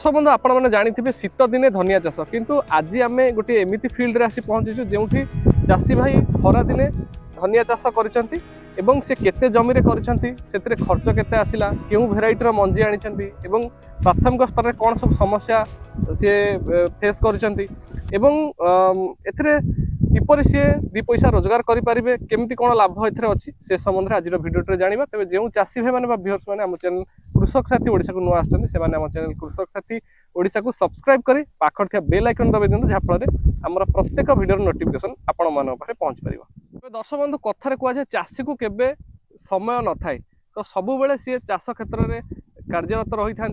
दर्शक बंधु आपण मैंने जानी शीत दिने धनिया चाष किंतु आज आम गोटे एमती फिल्ड आसी पहुंचीचु जो चाषी भाई खरा दिने धनिया चाष कर से केते जमी से खर्च केते आसिला केउ भेराइटर मंजी आनी प्राथमिक स्तर में कौन सब समस्या सी फेस कर किपर सी दी पैसा रोजगार करेंगे केमती कौन लाभ एथरे अच्छी से संबंध में आज भिडियो जाना तेज जो चाषी भाई मैंने व्यूअर्स मैंने आम चैनल कृषक साथी ओडिशा को नुआ आम चैनल कृषक साथी ओडिशा को सब्सक्राइब करी पाखर थिया बेल आइकन दबाई दिंतु जहाँफल आमर प्रत्येक भिडियो नोटिफिकेशन आपण मान पाखे पहुँच पार। दर्शक बंधु कथार कहुए चाषी को केबे समय न थाए तो सबु बेले सी चाष क्षेत्र में कार्यरत रही था।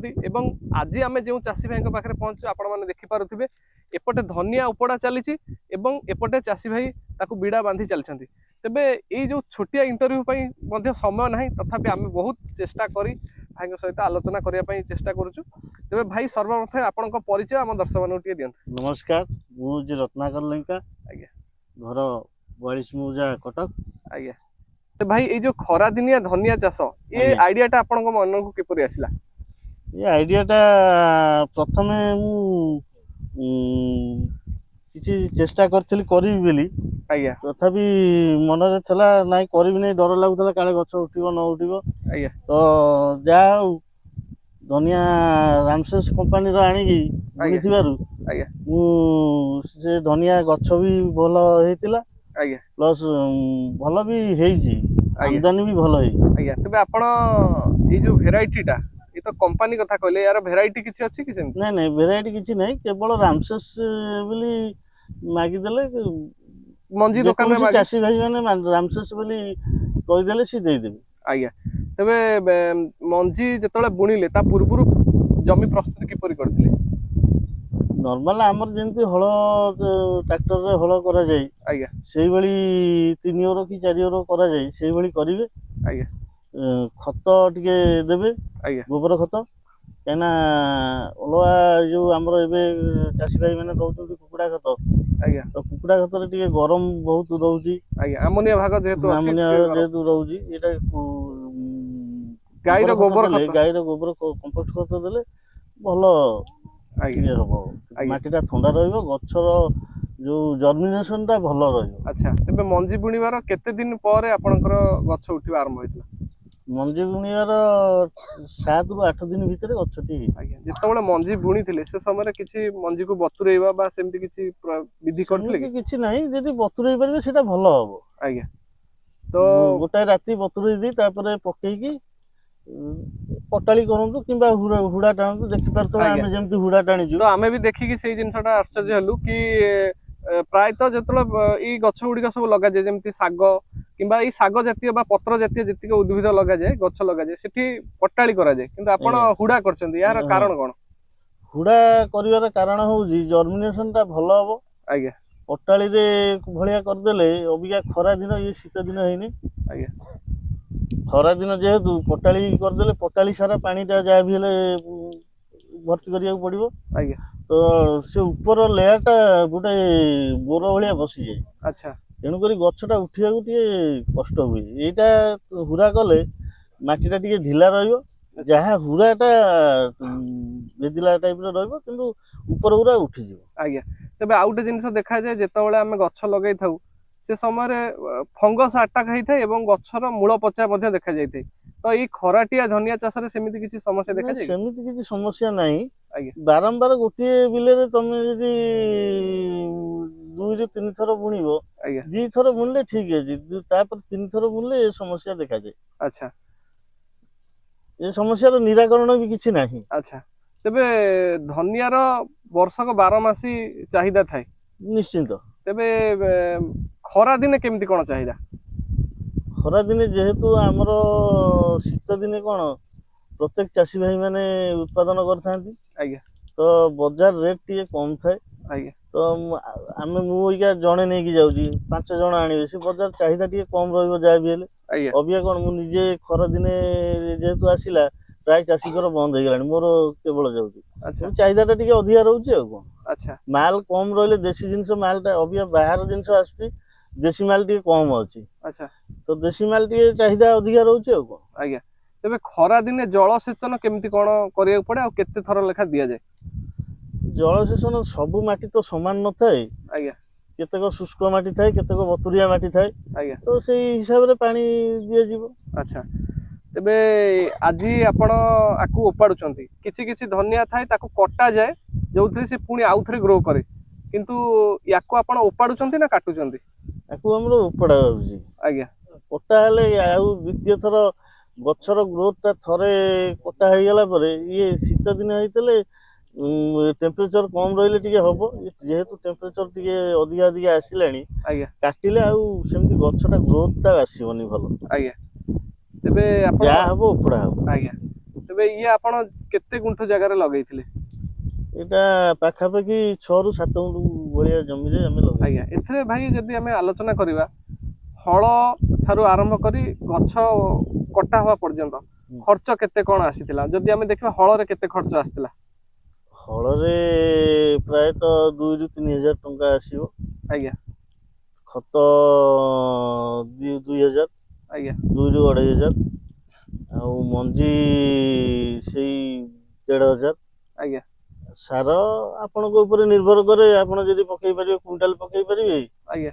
आज आम जो चाषी भाई पाखे पहुँच आपण मैंने देखिपे एपटे धनिया उपड़ा चली एपटे चाषी भाई ताकू बिड़ा बांधि चलती तेबे ये जो छोटिया इंटरव्यू समय ना तथापि आम बहुत चेष्टा करी भाई सहित आलोचना करने चेष्टा करुचु। तेबे भाई सर्वप्रथम आपण परिचय आम दर्शक मानक दियंतु। नमस्कार मुझे रत्नाकर लंका आज्ञा घर 42 मौजा कटक आज्ञा। तो भाई ये जो खरा दिनिया धनिया चाष ये आइडियाटा आपण मन को किपरि आसिला? ये आइडियाटा प्रथम किसी चेष्टा करी बोली आज्ञा तथापि मनरे थला नाई करी नहीं डर लगुला काले गछ उठिबो न उठिबो आज्ञा तो जा धनिया रामसेस कंपनी रो आनिकी बुणिथिबारु आज्ञा से धनिया गछ भी भल हेतिला आज्ञा प्लस भल भी हेइची आमदानी भी भल हेइ आज्ञा। तबे आपण ये जो भेराइटीटा ये तो कंपनी कथा कहले यार भेराइटी किछि अछि कि सेम? नहीं नहीं भेराइटी किछि नहीं केवल रामसेस बोली मागी देले मंजी दुकान में चाषी भाई माने रामसेस बोली कहि देले सी देइ देबे। आज्ञा तबे मंजी जतले बुणिले ता पूर्वरु जमी प्रस्तुति किपरि करथिले? नॉर्मल आमर जेंती हल ट्रैक्टर रे हल करा जाय आज्ञा सेही बळी 3 ओवर कि 4 ओवर करा जाय सेही बळी करिवे। आज्ञा खत टिके देबे आज्ञा गोबर खत केना अलवा जो हमर एबे चाषी भाई माने दउतନ୍ତି कुकुडा खत आज्ञा तो कुकुडा खत रे टिके गरम बहुत रहउची आज्ञा अमोनिया भाग जेहेतु अछि अमोनिया जेहेतु रहउची एटा गाईर गोबर खत गाईर गोबर कंपोस्ट खत देले भलो आज्ञा हबो माटीटा ठंडा रहइबो गछर जो जर्मिनेशन टा भलो रहइबो। अच्छा तबे मंजी बुणीबार केते दिन परे आपनकर गछ उठिबा आरंभ होइतला? मंजी बुणीबार 7 रु 8 दिन भितर गछटी आज्ञा जेतबेले मंजी बुणी थिले से समय किछि मंजी को बतुरेइबा बा सेमति किछि विधि करथिले कि किछि नाही जदि बतुरेइ परबे सेटा भलो हबो। आज्ञा तो गोटाय राती बतुरेइ दी तापरे पकेइकी पटाली करंतु किंबा हुडा टाणंतु देखि परतो आमे जेमति हुडा टाणिजु तो आमे भी देखि कि सेही जिंसटा आश्चर्य हलु कि प्रायतः जतले ई गछ गुडी सब लगा जाय जेमति साग किंबा ई साग जातीय बा पत्र जातीय जतिक उद्भिद लगा जाय गछ लगा जाय सेठी पटाली करा जाय किंतु आपण हुडा करछन्ती यार कारण कोन? हुडा करिवार कारण होउजी जर्मिनेशन टा भलो हबो। आज्ञा पटाली रे भलिया कर देले अबिका खरा दिन ये शीत दिन हेइनी आज्ञा खरा दिन जेहेतु पटाली कर देले पटाली सारा पानी टा जा भी हेले भर्ती करिया पड़िबो आज्ञा तो से ऊपर लेयर टा गोटे बोर भलिया बसी जाय। अच्छा तेणु करी गछटा उठिया गोटे कष्ट हुए एटा हुरा कले माटीटा टिके ढिला रहिबो जहा हुराटा बेदिला टाइप रे रहइबो किंतु ऊपर हुरा उठी जिवो। आज्ञा तबे आउटे जिंस देखा जाय जेतबेले आमे गछ लगै थाउ से समय फंगस अटैक होता है और गछर मूल पचा देखा जाए तो ये खराटिया धनिया चाष रे सेमिति किछि समस्या देखा जाय? सेमिति किछि समस्या नाही आज्ञा बारंबार गोटे बिले रे तमे यदि 2 रे 3 थर बुणीबो आज्ञा 2 थर बुणले ठीक है तापर 3 थर बुणले ए समस्या देखा जाय। अच्छा ए समस्या रो निराकरण भी किछि नाही। अच्छा तबे धनिया रो वर्षक 12 मासी चाहिदा थाए निश्चिंत तबे खरा दिने केमती कोन चाहिदा? खरा दिने जेहेतु हमरो शीत दिने कोन प्रत्येक चाषी भाई माने उत्पादन करथांती आज्ञा तो बाजार रेट टिके कम थाए आज्ञा तो आमे मुइका जणे नै कि जाउजी 5 जण आनिबे से बाजार चाहिदा टिके कम रहइबो जा भी हेले आज्ञा अबिया कोन मु निजे खरा दिने जेहेतु आसिला प्राय चाषी कर बंद हे गेलानी मोर केवल जाउजी। अच्छा चाहिदा टा टिके अधिका रहउची आ कोन अच्छा माल कम रहले देसी जिंस माल टा अबिया बाहर जिंस आसपी देसी माल टिके कम अछि। अच्छा तो देसी माल टिके चाहिदा अधिका रहउची आ कोन आज्ञा ତେବେ ଖରା ଦିନେ ଜଳସେଚନ କେମିତି କଣ କରିବାକୁ ପଡେ ଆଉ କେତେ ଥର ଲେଖା ଦିଆଯାଏ? ଜଳସେଚନ ସବୁ ମାଟି ତ ସମାନ ନଥାଏ। ଆଜ୍ଞା କେତେକ ଶୁଷ୍କ ମାଟି ଥାଏ, କେତେକ ବତୁରିଆ ମାଟି ଥାଏ, ଆଜ୍ଞା ତ ସେଇ ହିସାବରେ ପାଣି ଦିଆଯିବ। ଆଚ୍ଛା। ତେବେ ଆଜି ଆପଣ ଆକୁ ଓପାଡୁଛନ୍ତି, କିଛି କିଛି ଧନିଆ ଥାଏ ତାକୁ କଟାଯାଏ ଯୋଉଥିରେ ସେ ପୁଣି ଆଉଥରେ ଗ୍ରୋ କରେ, କିନ୍ତୁ ୟାକୁ ଆପଣ ଓପାଡୁଛନ୍ତି ନା କାଟୁଛନ୍ତି? ତାକୁ ଆମର ଉପଡା ଯାଉଛି। ଆଜ୍ଞା କଟା ହେଲେ ଆଉ ଦ୍ୱିତୀୟ ଥର ଗଛର ଗ୍ରୋଥ ଟା ଥରେ କଟା ହେଇଗଲା ପରେ ଇଏ ଶୀତ ଦିନ ହେଇଥିଲେ ଟେମ୍ପରେଚର କମ ରହିଲେ ଟିକେ ହବ, ଯେହେତୁ ଟେମ୍ପରେଚର ଟିକେ ଅଧିକା ଆସିଲାଣି ଆଜ୍ଞା କାଟିଲେ ଆଉ ସେମିତି ଗଛଟା ଗ୍ରୋଥ ଟା ଆସିବନି ଭଲ। ଆଜ୍ଞା। ତେବେ ଆପଣ ଯାହା ହବ ଉପଡା ହବ। ଆଜ୍ଞା। ତେବେ ଇଏ ଆପଣ କେତେ ଗୁଣ୍ଠ ଜାଗାରେ ଲଗେଇଥିଲେ? ଏଇଟା ପାଖାପାଖି 6 ରୁ 7 ଗୁଣ୍ଠ ଭଳିଆ ଜମିରେ ଆମେ ଆଜ୍ଞା। ଲଗେଇଛୁ। ଏଥିରେ ଭାଇ ଯଦି ଆମେ ଆଲୋଚନା କରିବା, ହଳ ଠାରୁ ଆରମ୍ଭ କରି ଗଛ କଟା ହବା ପର୍ଯ୍ୟନ୍ତ ଖର୍ଚ୍ଚ କେତେ କଣ ଆସିଥିଲା? ଯଦି ଆମେ ଦେଖିବା ହଳରେ କେତେ ଖର୍ଚ୍ଚ ଆସିଥିଲା? ହଳରେ ପ୍ରାୟତଃ 2 ରୁ 3 ହଜାର ଟଙ୍କା ଆସିବ। ଆଜ୍ଞା ଖତ 2,000, ଆଜ୍ଞା 2 ରୁ 2,500, ଆଉ ମଞ୍ଜି ସେଇ 1,500। ଆଜ୍ଞା ସାର ଆପଣଙ୍କ ଉପରେ ନିର୍ଭର କରେ, ଆପଣ ଯଦି ପକେଇ ପାରିବେ କୁଇଣ୍ଟାଲ ପକେଇ ପାରିବେ, ଆଜ୍ଞା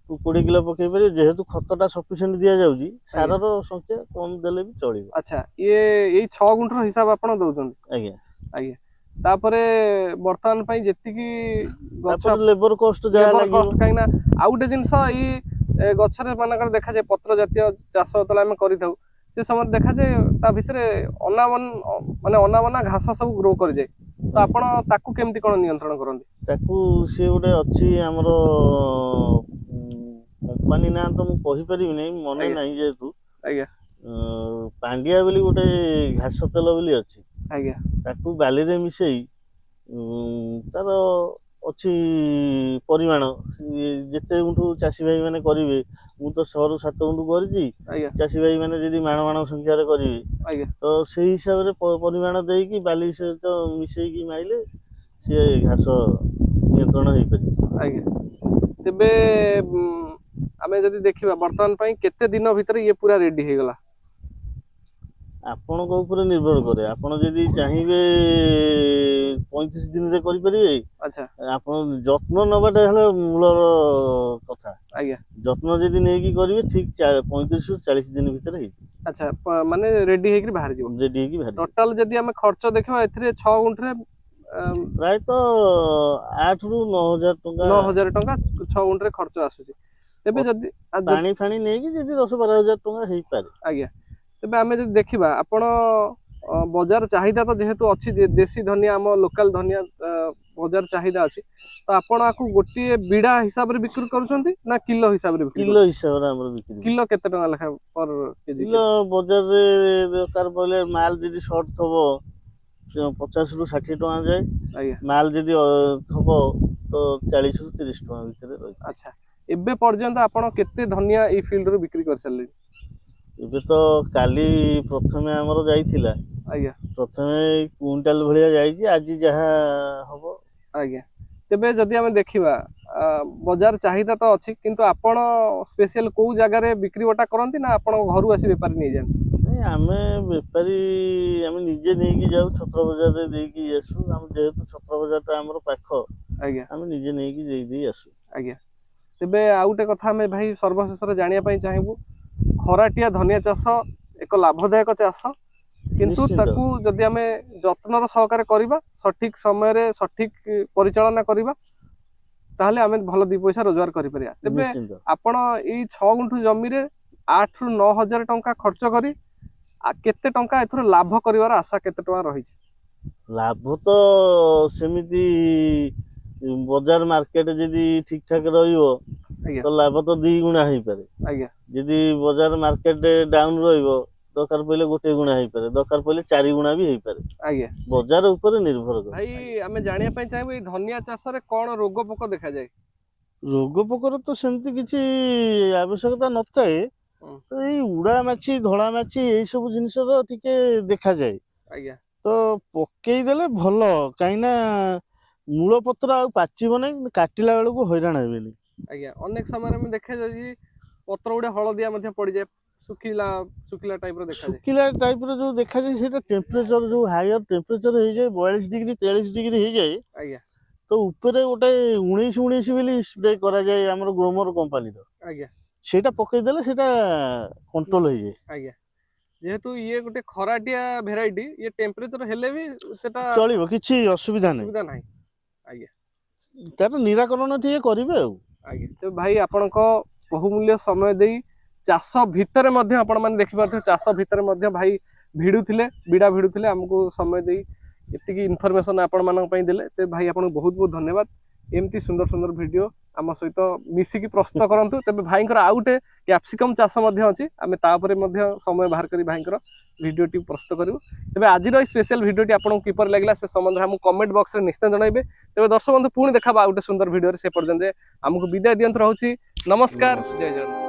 20 କିଲୋ ପକେଇ ପାରିବେ, ଯେହେତୁ ଖତଟା ସଫିସିଏଣ୍ଟ ଦିଆଯାଉଛି ଆଜ୍ଞା। ସାରର ସଂଖ୍ୟା କମ ଦେଲେ ବି ଚଳିବ। ଆଚ୍ଛା, ଇଏ ଏଇ 6 ଗୁଣ୍ଠର ହିସାବ ଆପଣ ଦଉଛନ୍ତି? ଆଜ୍ଞା। ଆଜ୍ଞା। ତାପରେ ବର୍ତ୍ତମାନ ପାଇଁ ଯେତିକି ଗଛ ତାପରେ ଲେବର କଷ୍ଟ ଯାହା ଲେବର ଲାଗିବ। କଷ୍ଟ, କାହିଁକି ନା ଆଉ ଗୋଟେ ଜିନିଷ ଏଇ ଗଛରେ ମାନଙ୍କର ଦେଖାଯାଏ, ପତ୍ର ଜାତୀୟ ଚାଷ ଯେତେବେଳେ ଆମେ କରିଥାଉ ସେ ସମୟରେ ଦେଖାଯାଏ ତା ଭିତରେ ଅନାବନା ଘାସ ସବୁ ଗ୍ରୋ କରିଯାଏ, ତ ଆଜ୍ଞା। ଆପଣ ତାକୁ କେମିତି କଣ ନିୟନ୍ତ୍ରଣ କରନ୍ତି? ତାକୁ ସିଏ ଗୋଟେ ଅଛି ଆମର କମ୍ପାନୀ ନାଁ ତ ମୁଁ କହିପାରିବି ନାହିଁ, ମନେ ଆଜ୍ଞା ନାହିଁ ଯେହେତୁ ଆଜ୍ଞା ପାଣ୍ଡିଆ ବୋଲି ଗୋଟେ ଘାସ ତେଲ ବୋଲି ଅଛି, ଆଜ୍ଞା ତାକୁ ବାଲିରେ ମିଶେଇ ତାର ଅଛି ପରିମାଣ, ଯେତେ ଗୁଣ୍ଠୁ ଚାଷୀ ଭାଇ ମାନେ କରିବେ, ମୁଁ ତ 6 ରୁ 7 ଗୁଣ୍ଠୁ କରିଛି, ଆଜ୍ଞା ଚାଷୀ ଭାଇ ମାନେ ଯଦି ମାଣ ସଂଖ୍ୟାରେ କରିବେ ଆଜ୍ଞା ତ ସେଇ ହିସାବରେ ପରିମାଣ ଦେଇକି ବାଲି ସହିତ ମିଶେଇକି ମାଇଲେ ସିଏ ଘାସ ନିୟନ୍ତ୍ରଣ ହେଇପାରିବ। ଆଜ୍ଞା। ତେବେ ଆମେ ଯଦି ଦେଖିବା ବର୍ତ୍ତମାନ ପାଇଁ କେତେ ଦିନ ଭିତରେ ଇଏ ପୁରା ରେଡି ହେଇଗଲା? ଆପଣଙ୍କ ଉପରେ ନିର୍ଭର କରେ, ଆପଣ ଯଦି ଚାହିଁବେ 35 ଦିନରେ କରିପାରିବେ, ଆଚ୍ଛା ଆପଣ ଯତ୍ନ ନେବାଟା ହେଲେ ମୂଳର କଥା। ଆଜ୍ଞା ଯତ୍ନ ଯଦି ନେଇକି କରିବେ ଠିକ 35 ରୁ 40 ଦିନ ଭିତରେ ହେଇଯିବ। ଆଚ୍ଛା, ମାନେ ରେଡି ହେଇକି ବାହାରିଯିବ। ରେଡି ହେଇକି ବାହାରିଯିବ। ଟୋଟାଲ ଯଦି ଆମେ ଖର୍ଚ୍ଚ ଦେଖିବା ଏଥିରେ 6 ଗୁଣ୍ଠରେ ପ୍ରାୟତଃ 8 ରୁ 9,000 ଟଙ୍କା। 9,000 ଟଙ୍କା 6 ଗୁଣ୍ଠରେ ଖର୍ଚ୍ଚ ଆସୁଛି। ତେବେ ଯଦି ପାଣି ଫାଣି ନେଇକି ଯଦି 10-12 ହଜାର ଟଙ୍କା ହେଇପାରେ। ଆଜ୍ଞା। ତେବେ ଆମେ ଯଦି ଦେଖିବା, ଆପଣ ବଜାର ଚାହିଦା ତ ଯେହେତୁ ଅଛି, ଦେଶୀ ଧନିଆ ଆମ ଲୋକାଲ ଧନିଆ ବଜାର ଚାହିଦା ଅଛି, ତ ଆପଣ ଆକୁ ଗୋଟିଏ ବିଡା ହିସାବରେ ବିକ୍ରି କରୁଛନ୍ତି ନା କିଲୋ ହିସାବରେ ବିକ୍ରି କିଲୋ କରୁଛନ୍ତି? ହିସାବରେ ଆମର ବିକ୍ରି। କିଲୋ କେତେ ଟଙ୍କା ଲେଖାଏଁ ପର କେଜି? କିଲୋ ବଜାରରେ ଦରକାର ପଡ଼ିଲେ ମାଲ ଯଦି ସର୍ଟ ଥବ 50 ରୁ 60 ଟଙ୍କା ଯାଏ, ଆଜ୍ଞା ମାଲ ଯଦି ଥବ ତ 40 ରୁ 30 ଟଙ୍କା ଭିତରେ ରହିଥାଏ। ଆଚ୍ଛା, ଏବେ ପର୍ଯ୍ୟନ୍ତ ଆପଣ କେତେ ଧନିଆ ଏଇ ଫିଲ୍ଡରୁ ବିକ୍ରି କରିସାରିଲେଣି? ଏବେ ତ କାଲି ପ୍ରଥମେ ଆମର ଯାଇଥିଲା, ଆଜ୍ଞା ପ୍ରଥମେ କୁଇଣ୍ଟାଲ ଭଳିଆ ଯାଇଛି, ଆଜି ଯାହା ହବ। ଆଜ୍ଞା। ତେବେ ଯଦି ଆମେ ଦେଖିବା, ବଜାର ଚାହିଦା ତ ଅଛି, କିନ୍ତୁ ଆପଣ ସ୍ପେସିଆଲ କୋଉ ଜାଗାରେ ବିକ୍ରି ବଟା କରନ୍ତି ନା ଆପଣଙ୍କ ଘରୁ ଆସି ବେପାରୀ ନେଇଯାଆନ୍ତି? ନାଇଁ ଆମେ ବେପାରୀ ଆମେ ନିଜେ ନେଇକି ଯାଉ, ଛତ୍ର ବଜାରରେ ଦେଇକି ଆସୁ, ଆମ ଯେହେତୁ ଛତ୍ର ବଜାର ଟା ଆମର ପାଖ, ଆଜ୍ଞା ଆମେ ନିଜେ ନେଇକି ଦେଇ ଆସୁ। ଆଜ୍ଞା। ତେବେ ଆଉ ଗୋଟେ କଥା ଆମେ ଭାଇ ସର୍ବଶେଷରେ ଜାଣିବା ପାଇଁ ଚାହିଁବୁ, ଖରାଟିଆ ଧନିଆ ଚାଷ ଏକ ଲାଭଦାୟକ ଚାଷ, କିନ୍ତୁ ନିଶ୍ଚିନ୍ତ ତାକୁ ଯଦି ଆମେ ଯତ୍ନର ସହକାରେ କରିବା, ସଠିକ ସମୟରେ ସଠିକ ପରିଚାଳନା କରିବା, ତାହେଲେ ଆମେ ଭଲ 2 ପଇସା ରୋଜଗାର କରିପାରିବା। ତେବେ ନିଶ୍ଚିନ୍ତ। ଆପଣ ଏଇ 6 ଗୁଣ୍ଠୁ ଜମିରେ 8 ରୁ 9,000 ଟଙ୍କା ଖର୍ଚ୍ଚ କରି କେତେ ଟଙ୍କା ଏଥିରୁ ଲାଭ କରିବାର ଆଶା କେତେ ଟଙ୍କା ରହିଛି? ଲାଭ ତ ସେମିତି ବଜାର ମାର୍କେଟ ଯଦି ଠିକ ଠାକ ରହିବ ଆଜ୍ଞା ତ ଲାଭ ତ 2 ଗୁଣା ହେଇପାରେ। ଆଜ୍ଞା ଯଦି ବଜାର ମାର୍କେଟ ଡାଉନ ରହିବ, ଦରକାର ପଇଲେ 1 ଗୁଣା ହେଇପାରେ, ଦରକାର ପଇଲେ 4 ଗୁଣା ବି ହେଇପାରେ। ଆଜ୍ଞା। ବଜାର ଉପରେ ନିର୍ଭର କରେ। ଭାଇ ଆମେ ଜାଣିବା ପାଇଁ ଚାହିଁବୁ, ଏଇ ଧନିଆ ଚାଷରେ କଣ ରୋଗ ପୋକ ଦେଖାଯାଏ? ରୋଗ ପୋକର ତ ସେମିତି କିଛି ଆବଶ୍ୟକତା ନଥାଏ, ହୁଁ, ତ ଏଇ ଉଡା ମାଛି, ଧଳା ମାଛି, ଏଇ ସବୁ ଜିନିଷର ଟିକେ ଦେଖାଯାଏ। ଆଜ୍ଞା ତ ପକେଇଦେଲେ ଭଲ, କାହିଁକି ନା ମୂଳ ପତ୍ର ଆଉ ପାଚିବ ନାହିଁ, କାଟିଲା ବେଳକୁ ହଇରାଣ ହେବେନି। ଆଜ୍ଞା। ଅନେକ ସମୟରେ ଆମେ ଦେଖାଯାଉଛି ପତ୍ର ଗୁଡେ ହଳଦିଆ ମଧ୍ୟ ପଡିଯାଏ, ଶୁଖିଲା ଶୁଖିଲା ଟାଇପ ର ଦେଖାଯାଏ। ଶୁଖିଲା ଟାଇପର ଯୋଉ ଦେଖାଯାଏ ସେଇଟା ଟେମ୍ପରେଚର ଯୋଉ ହାୟର ଟେମ୍ପରେଚର ହେଇଯାଏ 42 ଡିଗ୍ରୀ 43 ଡିଗ୍ରୀ ହେଇଯାଏ। ଆଜ୍ଞା ତ ଉପରେ ଗୋଟେ 19 ବୋଲି ସ୍ପ୍ରେ କରାଯାଏ ଆମର ଗ୍ରୋମର କମ୍ପାନୀର। ଆଜ୍ଞା ସେଇଟା ପକେଇଦେଲେ ସେଇଟା କଣ୍ଟ୍ରୋଲ ହେଇଯାଏ। ଆଜ୍ଞା ଯେହେତୁ ଇଏ ଗୋଟେ ଖରାଟିଆ ଭେରାଇଟି ଇଏ ଟେମ୍ପରେଚର ହେଲେ ବି ସେଟା ଚଳିବ, କିଛି ଅସୁବିଧା ନାହିଁ। ଅସୁବିଧା ନାହିଁ। ଆଜ୍ଞା ତାର ନିରାକରଣ ଟିକେ କରିବେ ଆଉ। ଆଜ୍ଞା ତ ଭାଇ ଆପଣଙ୍କ ବହୁମୂଲ୍ୟ ସମୟ ଦେଇ ଚାଷ ଭିତରେ ମଧ୍ୟ ଆପଣ ମାନେ ଦେଖିପାରୁଥିବେ ଚାଷ ଭିତରେ ମଧ୍ୟ ଭାଇ ବିଡ଼ା ଭିଡୁଥିଲେ ଆମକୁ ସମୟ ଦେଇ ଏତିକି ଇନଫର୍ମେସନ ଆପଣ ମାନଙ୍କ ପାଇଁ ଦେଲେ। ତ ଭାଇ ଆପଣଙ୍କୁ ବହୁତ ବହୁତ ଧନ୍ୟବାଦ। ଏମିତି ସୁନ୍ଦର ସୁନ୍ଦର ଭିଡିଓ ଆମ ସହିତ ମିଶିକି ପ୍ରସ୍ତୁତ କରନ୍ତୁ। ତେବେ ଭାଇଙ୍କର ଆଉ ଗୋଟେ କ୍ୟାପ୍ସିକମ ଚାଷ ମଧ୍ୟ ଅଛି, ଆମେ ତାପରେ ମଧ୍ୟ ସମୟ ବାହାର କରି ଭାଇଙ୍କର ଭିଡିଓଟି ପ୍ରସ୍ତୁତ କରିବୁ। ତେବେ ଆଜିର এই ସ୍ପେଶାଲ ଭିଡିଓଟି ଆପଣଙ୍କୁ କିପରି ଲାଗିଲା ସେ ସମ୍ବନ୍ଧରେ ଆମକୁ କମେଣ୍ଟ ବକ୍ସରେ ନିଶ୍ଚୟ ଜଣାଇବେ। ତେବେ ଦର୍ଶକ ବନ୍ଧୁ ପୁଣି ଦେଖାବା ଆଉ ଗୋଟେ ସୁନ୍ଦର ଭିଡିଓରେ, ସେ ପର୍ଯ୍ୟନ୍ତ ଆମକୁ ବିଦାୟ ଦିଅନ୍ତୁ। ରହୁଛି ନମସ୍କାର, ଜୟ ଜଗନ୍ନାଥ।